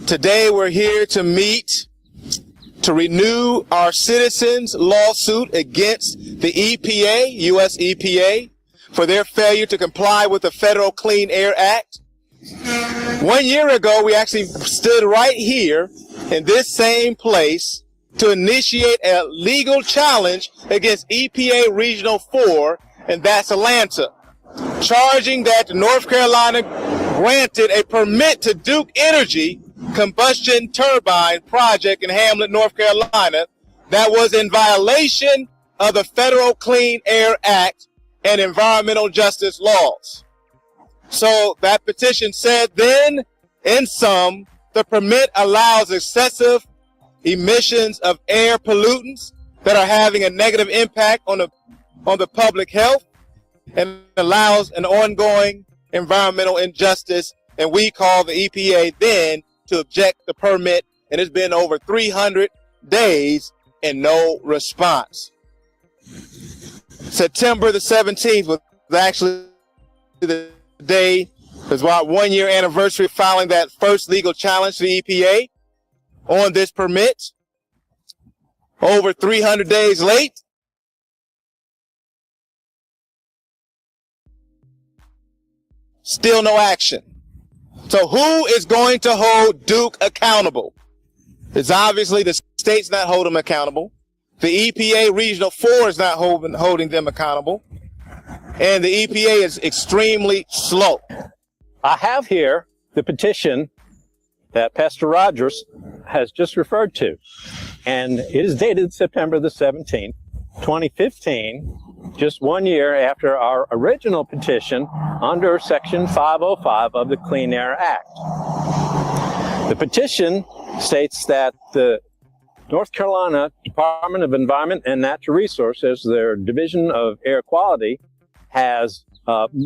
Today we're here to meet to renew our citizens' lawsuit against the EPA, U.S. EPA, for their failure to comply with the Federal Clean Air Act. 1 year ago, we actually stood right here in this same place to initiate a legal challenge against EPA Regional 4, and that's Atlanta, charging that North Carolina granted a permit to Duke Energy combustion turbine project in Hamlet, North Carolina, that was in violation of the Federal Clean Air Act and environmental justice laws. So that petition said then, in sum, the permit allows excessive emissions of air pollutants that are having a negative impact on the public health and allows an ongoing environmental injustice. And we called the EPA then to object the permit, and it's been over 300 days and no response. September the 17th was actually the day, it was our 1 year anniversary of filing that first legal challenge to the EPA on this permit. Over 300 days late, still no action. So who is going to hold Duke accountable? It's obviously the state's not holding them accountable. The EPA Regional 4 is not holding them accountable. And the EPA is extremely slow. I have here the petition that Pastor Rogers has just referred to. And it is dated September the 17th, 2015, just 1 year after our original petition under Section 505 of the Clean Air Act. The petition states that the North Carolina Department of Environment and Natural Resources, their Division of Air Quality, has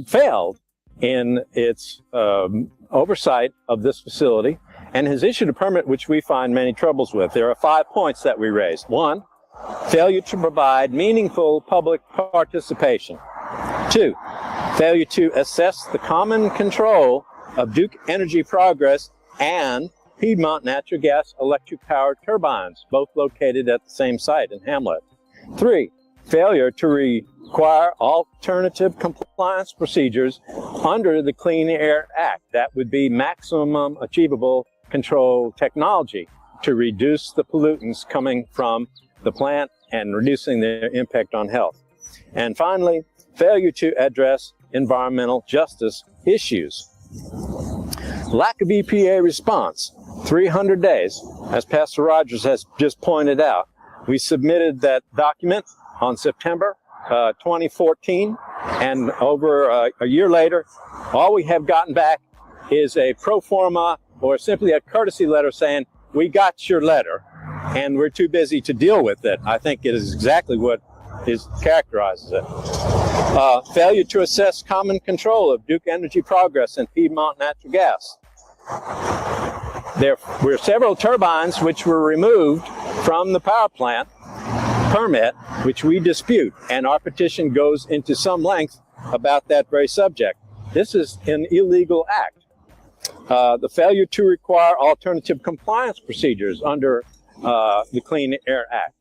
failed in its oversight of this facility and has issued a permit which we find many troubles with. There are 5 points that we raised. 1, failure to provide meaningful public participation. 2, failure to assess the common control of Duke Energy Progress and Piedmont Natural Gas Electric Power Turbines, both located at the same site in Hamlet. 3, failure to require alternative compliance procedures under the Clean Air Act. That would be maximum achievable control technology to reduce the pollutants coming from the plant and reducing their impact on health. And finally, failure to address environmental justice issues. Lack of EPA response, 300 days, as Pastor Rogers has just pointed out. We submitted that document on September 2014, and over a year later, all we have gotten back is a pro forma or simply a courtesy letter saying, we got your letter, and we're too busy to deal with it. I think it is exactly what characterizes it. Failure to assess common control of Duke Energy Progress and Piedmont Natural Gas. There were several turbines which were removed from the power plant permit, which we dispute, and our petition goes into some length about that very subject. This is an illegal act. The failure to require alternative compliance procedures under the Clean Air Act.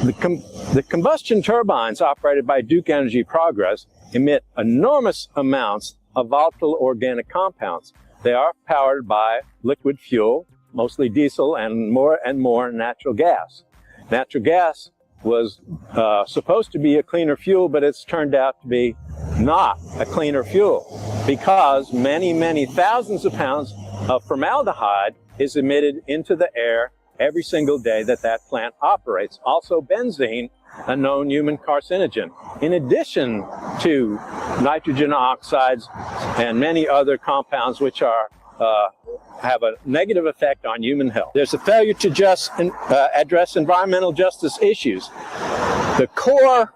The combustion turbines operated by Duke Energy Progress emit enormous amounts of volatile organic compounds. They are powered by liquid fuel, mostly diesel, and more natural gas. Natural gas was supposed to be a cleaner fuel, but it's turned out to be not a cleaner fuel because many thousands of pounds of formaldehyde is emitted into the air every single day that plant operates. Also benzene, a known human carcinogen, in addition to nitrogen oxides and many other compounds which are have a negative effect on human health. There's a failure to address environmental justice issues. The core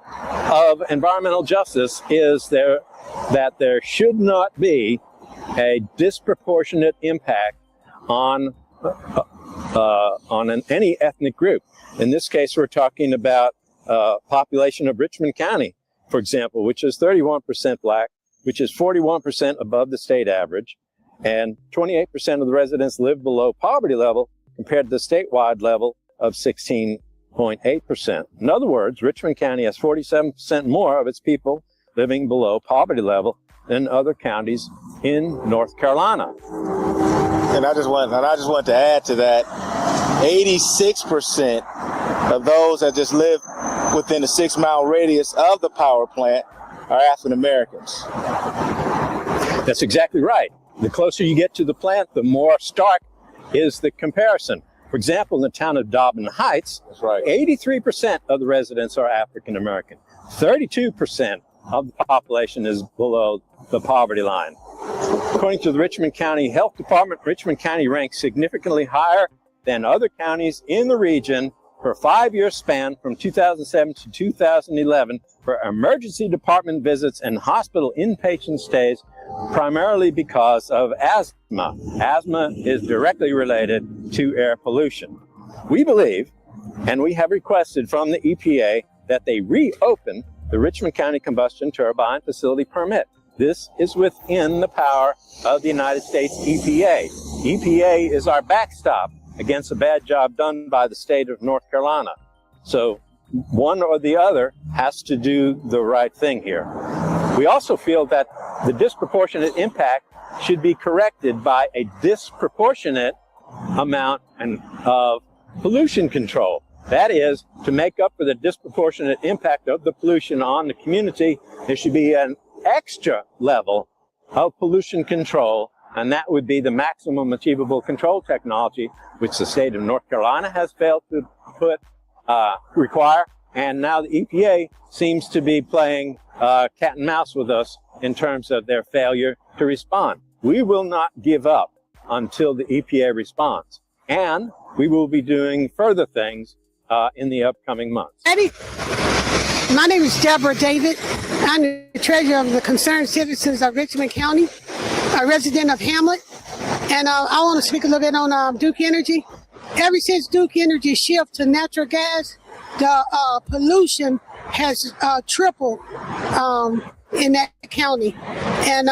of environmental justice is that there should not be a disproportionate impact on any ethnic group. In this case, we're talking about population of Richmond County, for example, which is 31% black, which is 41% above the state average. and 28% of the residents live below poverty level compared to the statewide level of 16.8%. In other words, Richmond County has 47% more of its people living below poverty level than other counties in North Carolina. And I just want to add to that, 86% of those that just live within a 6-mile radius of the power plant are African Americans. That's exactly right. The closer you get to the plant, the more stark is the comparison. For example, in the town of Dobbin Heights, That's right. 83% of the residents are African American. 32% of the population is below the poverty line. According to the Richmond County Health Department, Richmond County ranks significantly higher than other counties in the region for a 5-year span from 2007 to 2011 for emergency department visits and hospital inpatient stays, primarily because of asthma. Asthma is directly related to air pollution. We believe, and we have requested from the EPA, that they reopen the Richmond County Combustion Turbine Facility Permit. This is within the power of the United States EPA. EPA is our backstop against a bad job done by the state of North Carolina. So one or the other has to do the right thing here. We also feel that the disproportionate impact should be corrected by a disproportionate amount of pollution control. That is, to make up for the disproportionate impact of the pollution on the community, there should be an extra level of pollution control, and that would be the maximum achievable control technology, which the state of North Carolina has failed to require, and now the EPA seems to be playing cat and mouse with us in terms of their failure to respond. We will not give up until the EPA responds, and we will be doing further things in the upcoming months. Eddie, my name is Debra David. I'm the treasurer of the Concerned Citizens of Richmond County, a resident of Hamlet, and I want to speak a little bit on Duke Energy. Ever since Duke Energy shift to natural gas, the pollution has tripled in that county. And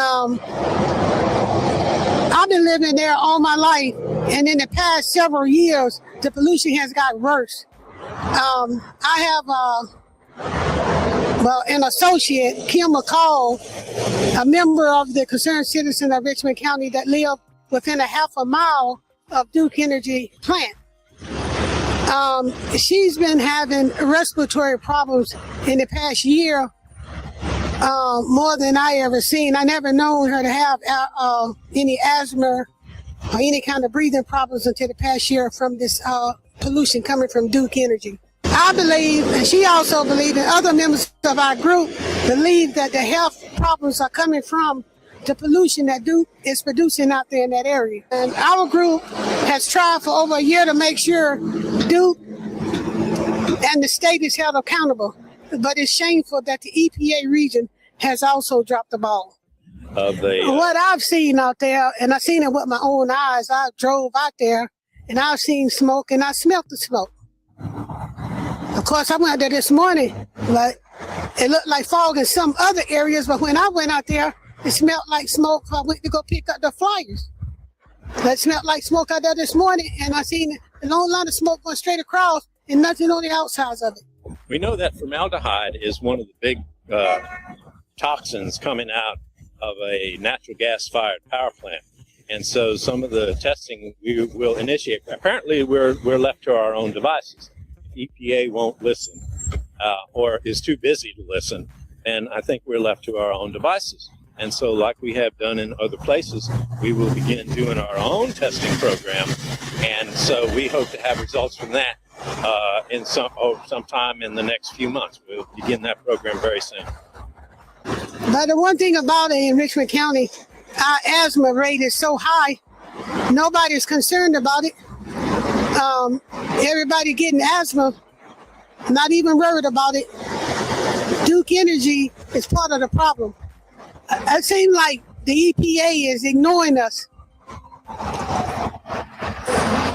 I've been living there all my life, and in the past several years, the pollution has gotten worse. I have an associate, Kim McCall, a member of the Concerned Citizen of Richmond County that live within a half a mile of Duke Energy plant. She's been having respiratory problems in the past year, more than I ever seen. I never known her to have any asthma or any kind of breathing problems until the past year from this pollution coming from Duke Energy. I believe, and she also believes, and other members of our group believe, that the health problems are coming from the pollution that Duke is producing out there in that area. And our group has tried for over a year to make sure Duke and the state is held accountable. But it's shameful that the EPA region has also dropped the ball. What I've seen out there, and I've seen it with my own eyes, I drove out there and I've seen smoke and I smelled the smoke. Of course, I went out there this morning, but it looked like fog in some other areas. But when I went out there, it smelled like smoke. I went to go pick up the flyers. That smelled like smoke out there this morning, and I seen a long line of smoke going straight across and nothing on the outsides of it. We know that formaldehyde is one of the big toxins coming out of a natural gas-fired power plant. And so some of the testing we will initiate. Apparently, we're left to our own devices. EPA won't listen or is too busy to listen, and I think we're left to our own devices. And so, like we have done in other places, we will begin doing our own testing program. And so we hope to have results from that sometime in the next few months. We'll begin that program very soon. But the one thing about it in Richmond County, our asthma rate is so high, nobody's concerned about it. Everybody getting asthma, not even worried about it. Duke Energy is part of the problem. It seems like the EPA is ignoring us.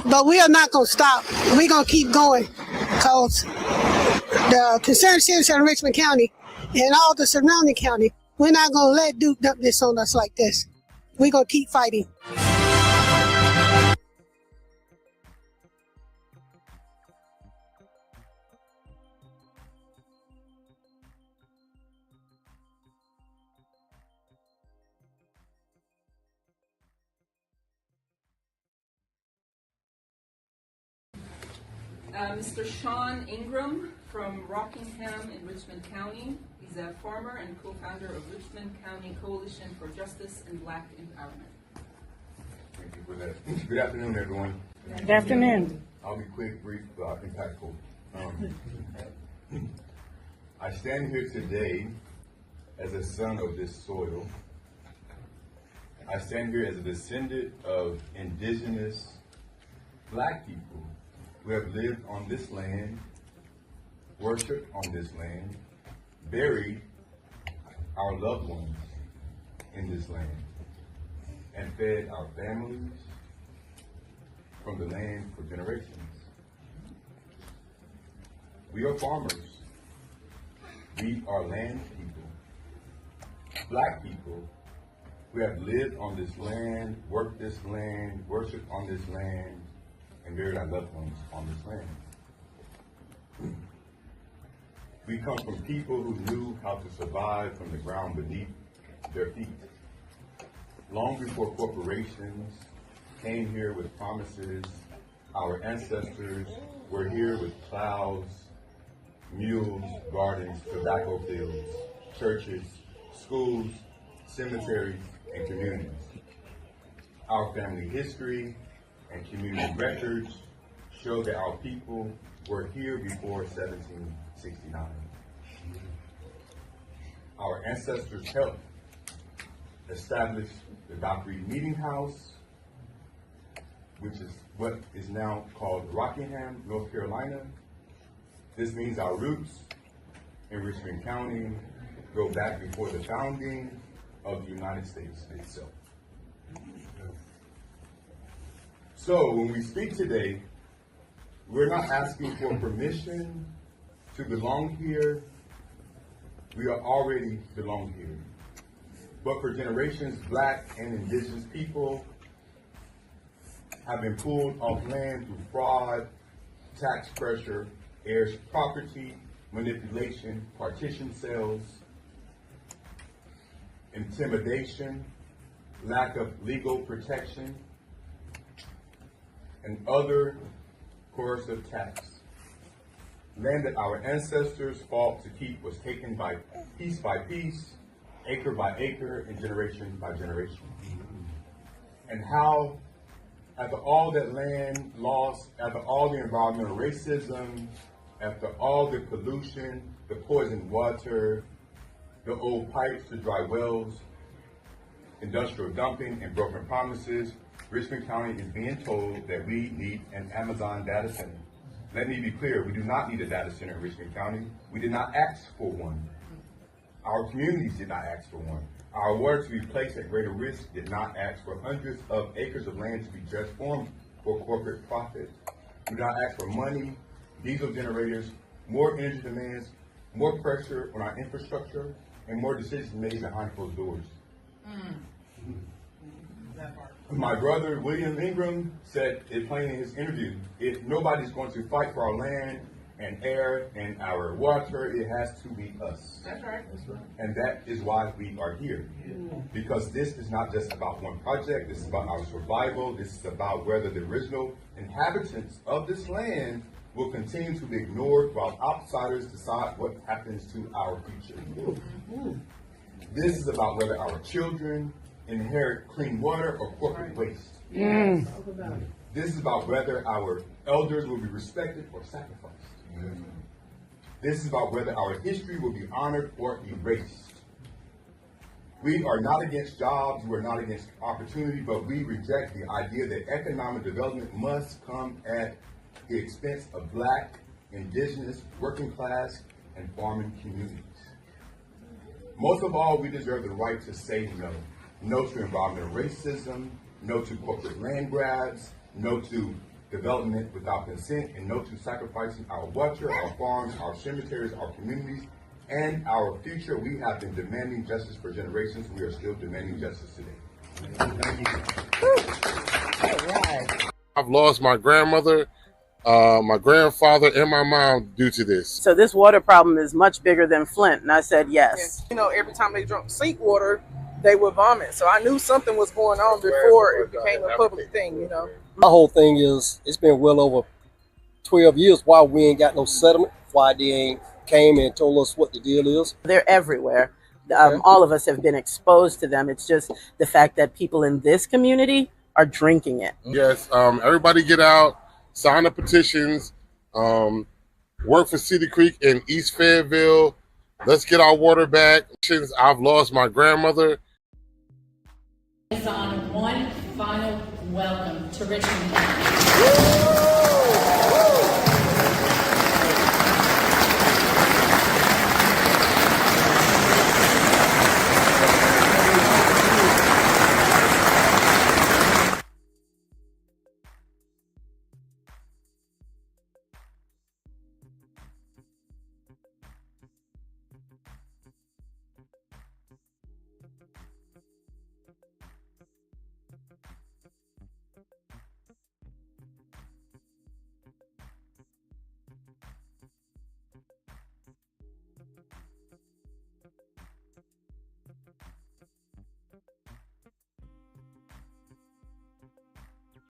But we are not going to stop. We're going to keep going, because the Concerned Citizens of Richmond County and all the surrounding county, we're not going to let Duke dump this on us like this. we're going to keep fighting. Mr. Sean Ingram from Rockingham in Richmond County. He's a farmer and co-founder of Richmond County Coalition for Justice and Black Empowerment. Thank you for that. Good afternoon, everyone. Good afternoon. I'll be quick, brief, impactful. I stand here today as a son of this soil. I stand here as a descendant of indigenous Black people who have lived on this land, worshiped on this land, buried our loved ones in this land, and fed our families from the land for generations. We are farmers. We are land people, Black people who have lived on this land, worked this land, worshiped on this land, and buried our loved ones on this land. We come from people who knew how to survive from the ground beneath their feet. Long before corporations came here with promises, our ancestors were here with plows, mules, gardens, tobacco fields, churches, schools, cemeteries, and communities. Our family history and community records show that our people were here before 1769. Our ancestors helped establish the Dock Reed Meeting House, which is what is now called Rockingham, North Carolina. This means our roots in Richmond County go back before the founding of the United States itself. So when we speak today, we're not asking for permission to belong here. We are already belong here. But for generations, Black and indigenous people have been pulled off land through fraud, tax pressure, heirs property, manipulation, partition sales, intimidation, lack of legal protection, and other coercive tax. Land that our ancestors fought to keep was taken by piece, acre by acre, and generation by generation. And how, after all that land lost, after all the environmental racism, after all the pollution, the poisoned water, the old pipes, the dry wells, industrial dumping, and broken promises, Richmond County is being told that we need an Amazon data center. Let me be clear, we do not need a data center in Richmond County. We did not ask for one. Our communities did not ask for one. Our water to be placed at greater risk did not ask for hundreds of acres of land to be transformed for corporate profit. We did not ask for money, diesel generators, more energy demands, more pressure on our infrastructure, and more decisions made behind closed doors. My brother, William Ingram, said it plain in his interview, if nobody's going to fight for our land and air and our water, it has to be us. That's right. And that is why we are here. Because this is not just about one project, this is about our survival, this is about whether the original inhabitants of this land will continue to be ignored while outsiders decide what happens to our future. This is about whether our children inherit clean water or corporate waste. This is about whether our elders will be respected or sacrificed. This is about whether our history will be honored or erased. We are not against jobs, we are not against opportunity, but we reject the idea that economic development must come at the expense of Black, indigenous, working class, and farming communities. Most of all, we deserve the right to say no. No to environmental racism, no to corporate land grabs, no to development without consent, and no to sacrificing our water, our farms, our cemeteries, our communities, and our future. We have been demanding justice for generations. We are still demanding justice today. I've lost my grandmother, my grandfather, and my mom due to this. So this water problem is much bigger than Flint, and I said yes. You know, every time they drank sink water, they would vomit. So I knew something was going on before it became a public thing, you know. My whole thing is, it's been well over 12 years why we ain't got no settlement, why they ain't came and told us what the deal is. They're everywhere. All of us have been exposed to them. It's just the fact that people in this community are drinking it. Yes, everybody get out, sign the petitions, work for Cedar Creek in East Fayetteville. Let's get our water back. Since I've lost my grandmother. On one final welcome to Richmond.